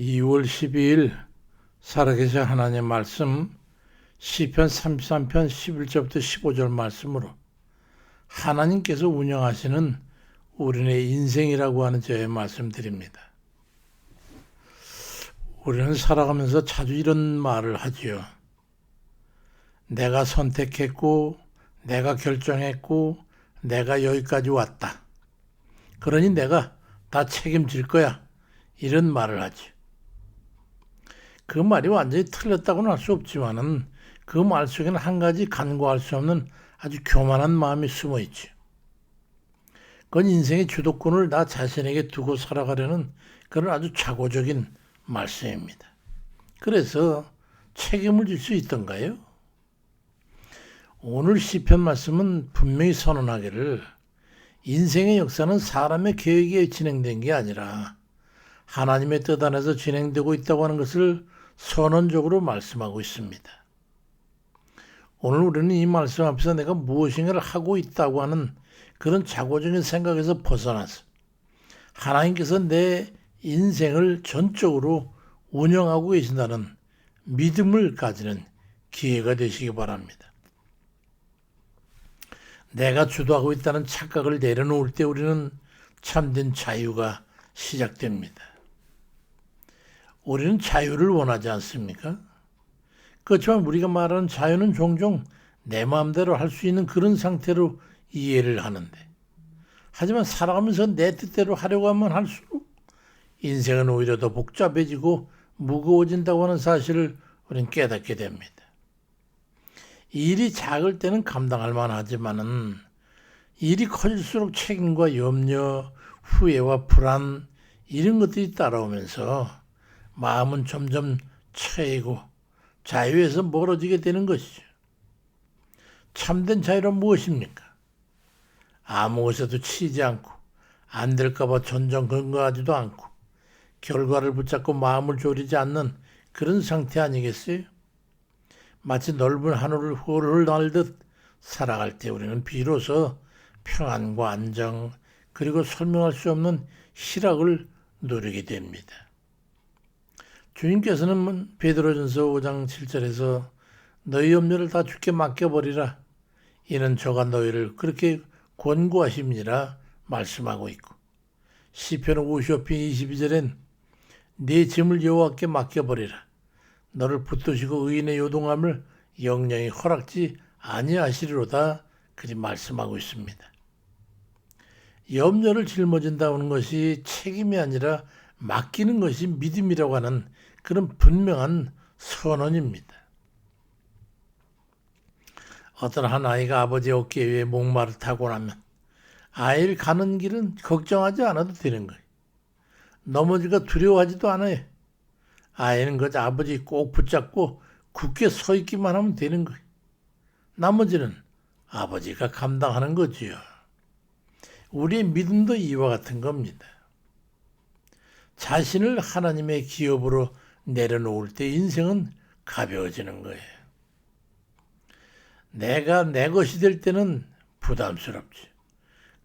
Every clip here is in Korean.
2월 12일 살아계신 하나님의 말씀 시편 33편 11절부터 15절 말씀으로 하나님께서 운영하시는 우리의 인생이라고 하는 저의 말씀드립니다. 우리는 살아가면서 자주 이런 말을 하지요. 내가 선택했고 내가 결정했고 내가 여기까지 왔다. 그러니 내가 다 책임질 거야. 이런 말을 하지. 그 말이 완전히 틀렸다고는 할 수 없지만은 그 말 속에는 한 가지 간과할 수 없는 아주 교만한 마음이 숨어 있지. 그건 인생의 주도권을 나 자신에게 두고 살아가려는 그런 아주 자고적인 말씀입니다. 그래서 책임을 질 수 있던가요? 오늘 시편 말씀은 분명히 선언하기를 인생의 역사는 사람의 계획에 진행된 게 아니라 하나님의 뜻 안에서 진행되고 있다고 하는 것을 선언적으로 말씀하고 있습니다. 오늘 우리는 이 말씀 앞에서 내가 무엇인가를 하고 있다고 하는 그런 자고적인 생각에서 벗어나서 하나님께서 내 인생을 전적으로 운영하고 계신다는 믿음을 가지는 기회가 되시기 바랍니다. 내가 주도하고 있다는 착각을 내려놓을 때 우리는 참된 자유가 시작됩니다. 우리는 자유를 원하지 않습니까? 그렇지만 우리가 말하는 자유는 종종 내 마음대로 할 수 있는 그런 상태로 이해를 하는데, 하지만 살아가면서 내 뜻대로 하려고 하면 할수록 인생은 오히려 더 복잡해지고 무거워진다고 하는 사실을 우리는 깨닫게 됩니다. 일이 작을 때는 감당할 만하지만은 일이 커질수록 책임과 염려, 후회와 불안 이런 것들이 따라오면서 마음은 점점 처이고 자유에서 멀어지게 되는 것이죠. 참된 자유란 무엇입니까? 아무 것에도 치이지 않고 안 될까봐 전전긍긍하지도 않고 결과를 붙잡고 마음을 졸이지 않는 그런 상태 아니겠어요? 마치 넓은 하늘을 홀홀 날듯 살아갈 때 우리는 비로소 평안과 안정 그리고 설명할 수 없는 희락을 누리게 됩니다. 주님께서는 베드로전서 5장 7절에서 너희 염려를 다 주께 맡겨버리라. 이는 저가 너희를 그렇게 권고하심이라 말씀하고 있고, 시편 55편 22절엔 네 짐을 여호와께 맡겨버리라. 너를 붙드시고 의인의 요동함을 영영히 허락지 아니하시리로다. 그리 말씀하고 있습니다. 염려를 짊어진다는 것이 책임이 아니라 맡기는 것이 믿음이라고 하는 그런 분명한 선언입니다. 어떤 한 아이가 아버지 어깨 위에 목마를 타고 나면 아이를 가는 길은 걱정하지 않아도 되는 거예요. 넘어질까 두려워하지도 않아요. 아이는 그저 아버지 꼭 붙잡고 굳게 서 있기만 하면 되는 거예요. 나머지는 아버지가 감당하는 거지요. 우리의 믿음도 이와 같은 겁니다. 자신을 하나님의 기업으로 내려놓을 때 인생은 가벼워지는 거예요. 내가 내 것이 될 때는 부담스럽지.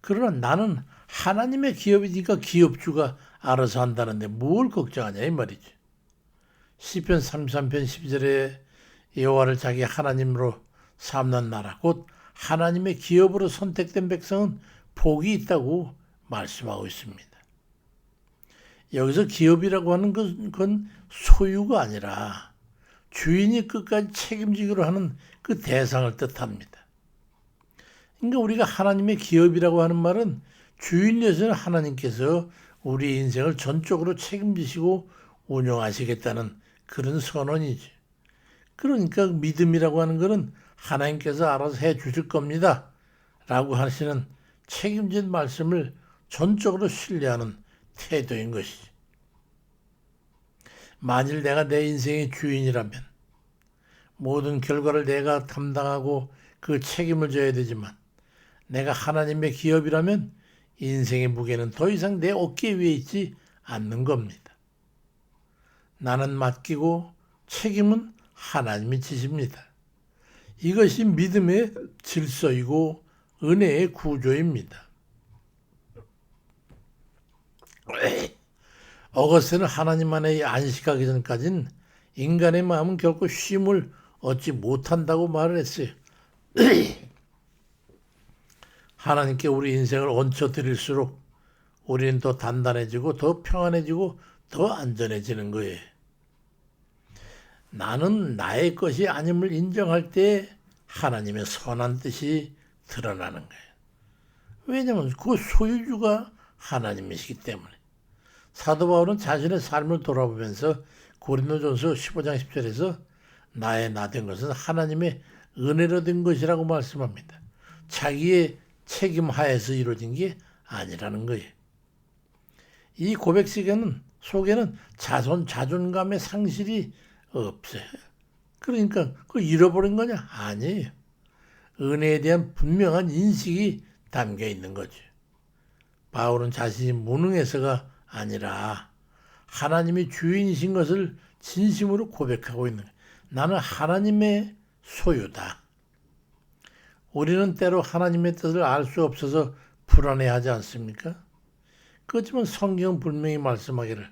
그러나 나는 하나님의 기업이니까 기업주가 알아서 한다는데 뭘 걱정하냐 이 말이지. 시편 33편 12절에 여호와를 자기 하나님으로 삼는 나라 곧 하나님의 기업으로 선택된 백성은 복이 있다고 말씀하고 있습니다. 여기서 기업이라고 하는 건 소유가 아니라 주인이 끝까지 책임지기로 하는 그 대상을 뜻합니다. 그러니까 우리가 하나님의 기업이라고 하는 말은 주인이신 하나님께서 우리 인생을 전적으로 책임지시고 운영하시겠다는 그런 선언이지. 그러니까 믿음이라고 하는 것은 하나님께서 알아서 해 주실 겁니다. 라고 하시는 책임진 말씀을 전적으로 신뢰하는 태도인 것이지. 만일 내가 내 인생의 주인이라면 모든 결과를 내가 담당하고 그 책임을 져야 되지만 내가 하나님의 기업이라면 인생의 무게는 더 이상 내 어깨 위에 있지 않는 겁니다. 나는 맡기고 책임은 하나님이 지십니다. 이것이 믿음의 질서이고 은혜의 구조입니다. 어거스는 하나님 안에 안식하기 전까지는 인간의 마음은 결코 쉼을 얻지 못한다고 말을 했어요. 하나님께 우리 인생을 얹혀드릴수록 우리는 더 단단해지고 더 평안해지고 더 안전해지는 거예요. 나는 나의 것이 아님을 인정할 때 하나님의 선한 뜻이 드러나는 거예요. 왜냐하면 그 소유주가 하나님이시기 때문에. 사도 바울은 자신의 삶을 돌아보면서 고린도전서 15장 10절에서 나의 나 된 것은 하나님의 은혜로 된 것이라고 말씀합니다. 자기의 책임 하에서 이루어진 게 아니라는 거예요. 이 고백 속에는 자존감의 상실이 없어요. 그러니까 그거 잃어버린 거냐? 아니에요. 은혜에 대한 분명한 인식이 담겨 있는 거죠. 바울은 자신이 무능해서가 아니라 하나님이 주인이신 것을 진심으로 고백하고 있는 거예요. 나는 하나님의 소유다. 우리는 때로 하나님의 뜻을 알 수 없어서 불안해하지 않습니까? 그렇지만 성경은 분명히 말씀하기를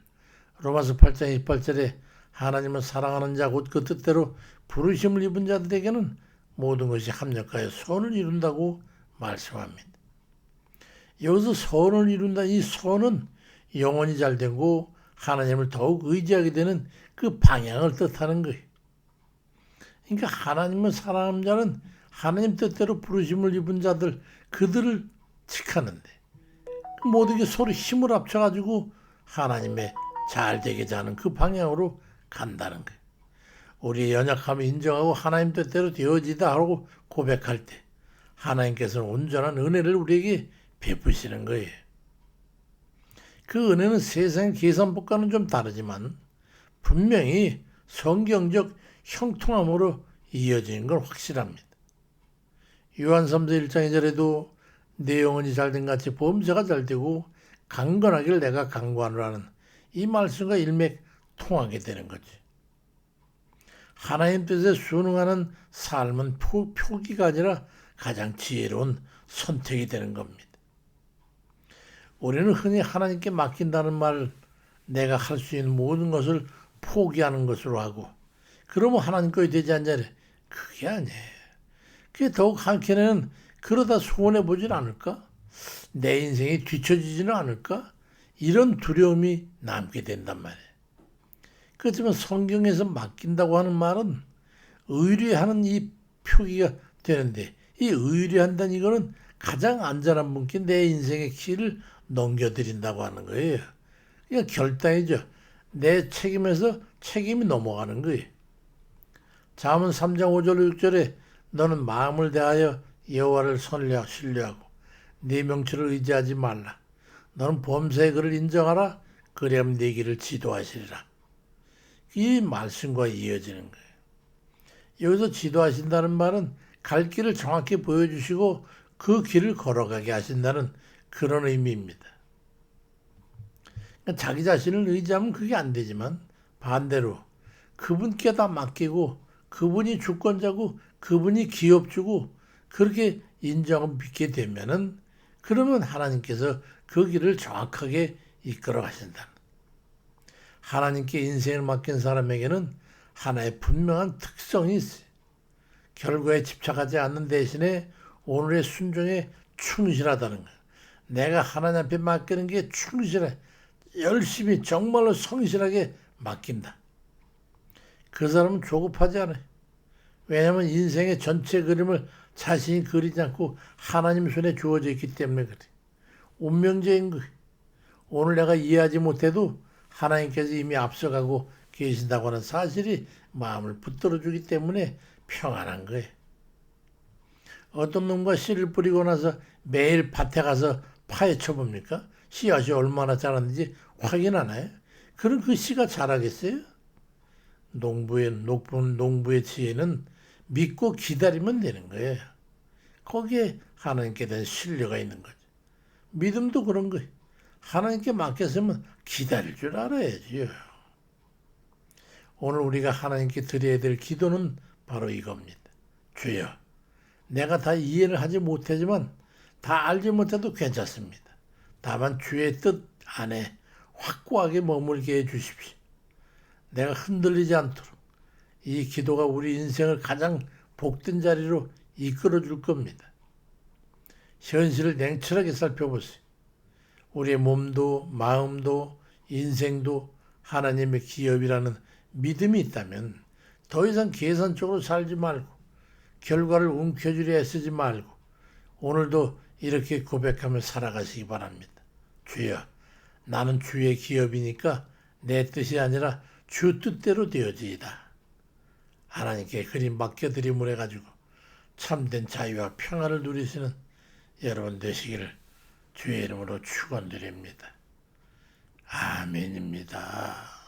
로마서 8장 28절에 하나님은 사랑하는 자 곧 그 뜻대로 부르심을 입은 자들에게는 모든 것이 합력하여 선을 이룬다고 말씀합니다. 여기서 선을 이룬다. 이 선은 영혼이 잘 되고 하나님을 더욱 의지하게 되는 그 방향을 뜻하는 거예요. 그러니까 하나님을 사랑하는 자는 하나님 뜻대로 부르심을 입은 자들 그들을 직하는데 모든 게 서로 힘을 합쳐가지고 하나님의 잘 되게 하는 그 방향으로 간다는 거예요. 우리의 연약함을 인정하고 하나님 뜻대로 되어지다 하고 고백할 때 하나님께서는 온전한 은혜를 우리에게 베푸시는 거예요. 그 은혜는 세상의 계산법과는 좀 다르지만 분명히 성경적 형통함으로 이어지는 건 확실합니다. 요한 3서 1장 2절에도 내 영혼이 잘된 같이 범죄가 잘되고 강건하길 내가 강구하노라는 이 말씀과 일맥통하게 되는 거지. 하나님 뜻에 순응하는 삶은 표기가 아니라 가장 지혜로운 선택이 되는 겁니다. 우리는 흔히 하나님께 맡긴다는 말을 내가 할 수 있는 모든 것을 포기하는 것으로 하고 그러면 하나님 것이 되지 않냐. 그게 아니에요. 그게 더욱 한켠에는 그러다 소원해보진 않을까? 내 인생이 뒤처지지는 않을까? 이런 두려움이 남게 된단 말이에요. 그렇지만 성경에서 맡긴다고 하는 말은 의뢰하는 이 표기가 되는데 이 의뢰한다는 이거는 가장 안전한 분께 내 인생의 길을 넘겨드린다고 하는 거예요. 그러니까 결단이죠. 내 책임에서 책임이 넘어가는 거예요. 잠언 3장 5절 6절에 너는 마음을 대하여 여호와를 신뢰하고 네 명철을 의지하지 말라. 너는 범사의 그를 인정하라. 그리하면 네 길을 지도하시리라. 이 말씀과 이어지는 거예요. 여기서 지도하신다는 말은 갈 길을 정확히 보여주시고 그 길을 걸어가게 하신다는 그런 의미입니다. 그러니까 자기 자신을 의지하면 그게 안 되지만 반대로 그분께 다 맡기고 그분이 주권자고 그분이 기업주고 그렇게 인정을 믿게 되면은 그러면 하나님께서 그 길을 정확하게 이끌어 가신다. 하나님께 인생을 맡긴 사람에게는 하나의 분명한 특성이 있어요. 결과에 집착하지 않는 대신에 오늘의 순종에 충실하다는 거예요. 내가 하나님 앞에 맡기는 게 충실해. 열심히 정말로 성실하게 맡긴다. 그 사람은 조급하지 않아요. 왜냐하면 인생의 전체 그림을 자신이 그리지 않고 하나님 손에 주어져 있기 때문에 그래. 운명적인 거예요. 오늘 내가 이해하지 못해도 하나님께서 이미 앞서가고 계신다고 하는 사실이 마음을 붙들어주기 때문에 평안한 거예요. 어떤 놈과 씨를 뿌리고 나서 매일 밭에 가서 파헤쳐 봅니까? 씨앗이 얼마나 자랐는지 확인하나요? 그럼 그 씨가 자라겠어요? 농부의 지혜는 믿고 기다리면 되는 거예요. 거기에 하나님께 대한 신뢰가 있는 거죠. 믿음도 그런 거예요. 하나님께 맡겼으면 기다릴 줄 알아야지요. 오늘 우리가 하나님께 드려야 될 기도는 바로 이겁니다. 주여, 내가 다 이해를 하지 못하지만 다 알지 못해도 괜찮습니다. 다만 주의 뜻 안에 확고하게 머물게 해주십시오. 내가 흔들리지 않도록 이 기도가 우리 인생을 가장 복된 자리로 이끌어 줄 겁니다. 현실을 냉철하게 살펴보세요. 우리의 몸도 마음도 인생도 하나님의 기업이라는 믿음이 있다면 더 이상 계산적으로 살지 말고 결과를 움켜쥐려 애쓰지 말고 오늘도 이렇게 고백하며 살아가시기 바랍니다. 주여, 나는 주의 기업이니까 내 뜻이 아니라 주 뜻대로 되어지이다. 하나님께 그림 맡겨드림을 해가지고 참된 자유와 평안을 누리시는 여러분 되시기를 주의 이름으로 축원드립니다. 아멘입니다.